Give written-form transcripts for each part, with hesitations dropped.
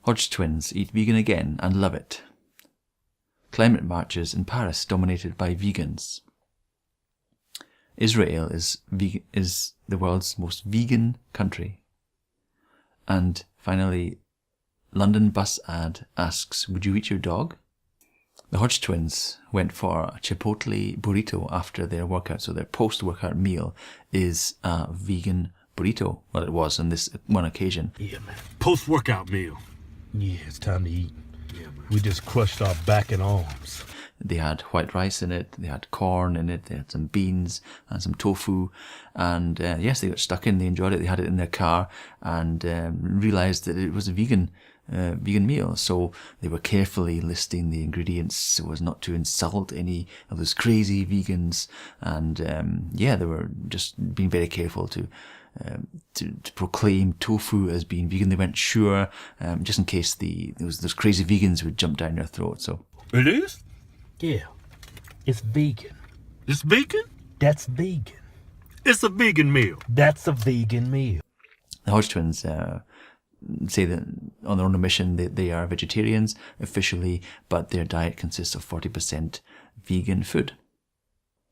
Hodge Twins eat vegan again and love it. Climate marches in Paris dominated by vegans. Israel is the world's most vegan country. And finally, London bus ad asks, would you eat your dog? The Hodge Twins went for a Chipotle burrito after their workout, so their post-workout meal is a vegan burrito. Well, it was on this one occasion. Yeah, man. Post-workout meal. Yeah, it's time to eat. Yeah, man. We just crushed our back and arms. They had white rice in it, they had corn in it, they had some beans and some tofu, and yes, they got stuck in, they enjoyed it, they had it in their car, and realised that it was a vegan meal, so they were carefully listing the ingredients so as not to insult any of those crazy vegans, and yeah, they were just being very careful to proclaim tofu as being vegan. They weren't sure, just in case those crazy vegans would jump down your throat. So it is? Yeah, it's vegan. It's vegan? That's vegan. It's a vegan meal. That's a vegan meal. The Hodge Twins say that on their own mission they are vegetarians officially, but their diet consists of 40% vegan food.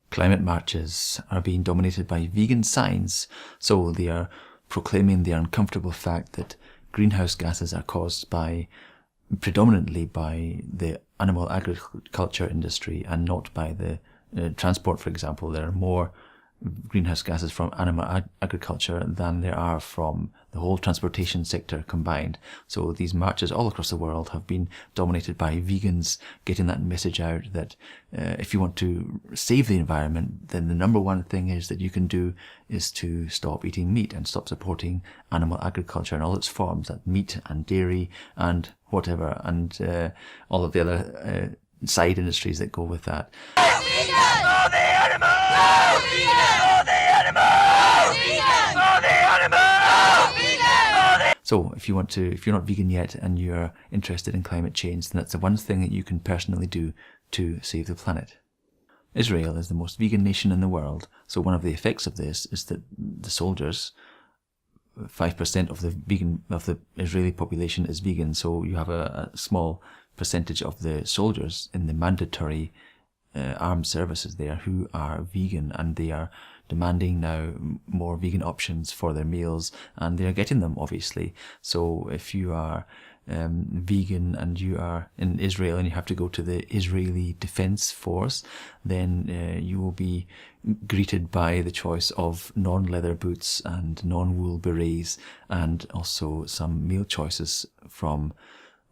Climate marches are being dominated by vegan signs, so they are proclaiming the uncomfortable fact that greenhouse gases are caused predominantly by the animal agriculture industry and not by the transport, for example. There are more greenhouse gases from animal agriculture than there are from the whole transportation sector combined. So these marches all across the world have been dominated by vegans getting that message out that if you want to save the environment, then the number one thing is that you can do is to stop eating meat and stop supporting animal agriculture in all its forms, that meat and dairy and whatever, and all of the other side industries that go with that. So if you're not vegan yet and you're interested in climate change, then that's the one thing that you can personally do to save the planet. Israel is the most vegan nation in the world, so one of the effects of this is that the soldiers, 5% of the Israeli population is vegan, so you have a small percentage of the soldiers in the mandatory armed services there who are vegan, and they are demanding now more vegan options for their meals, and they are getting them, obviously. So if you are vegan and you are in Israel and you have to go to the Israeli Defense Force, then you will be greeted by the choice of non-leather boots and non-wool berets, and also some meal choices from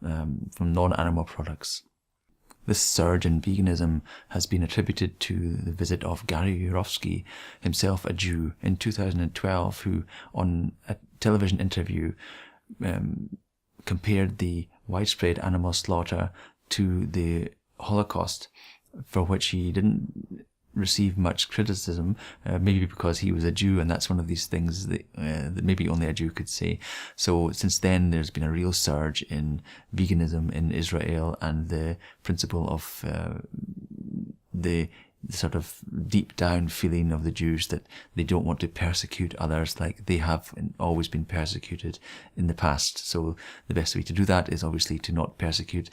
non-animal products. This surge in veganism has been attributed to the visit of Gary Yourofsky, himself a Jew, in 2012, who on a television interview compared the widespread animal slaughter to the Holocaust, for which he didn't receive much criticism, maybe because he was a Jew, and that's one of these things that maybe only a Jew could say. So since then there's been a real surge in veganism in Israel, and the principle of the sort of deep down feeling of the Jews that they don't want to persecute others like they have always been persecuted in the past. So the best way to do that is obviously to not persecute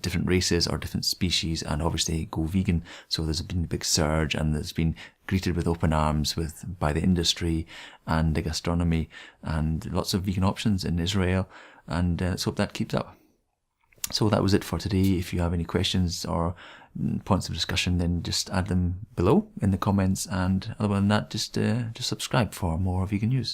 different races or different species, and obviously go vegan. So there's been a big surge, and there's been greeted with open arms by the industry and the gastronomy, and lots of vegan options in Israel, and let's hope that keeps up. So that was it for today. If you have any questions or points of discussion, then just add them below in the comments, and other than that, just subscribe for more vegan news.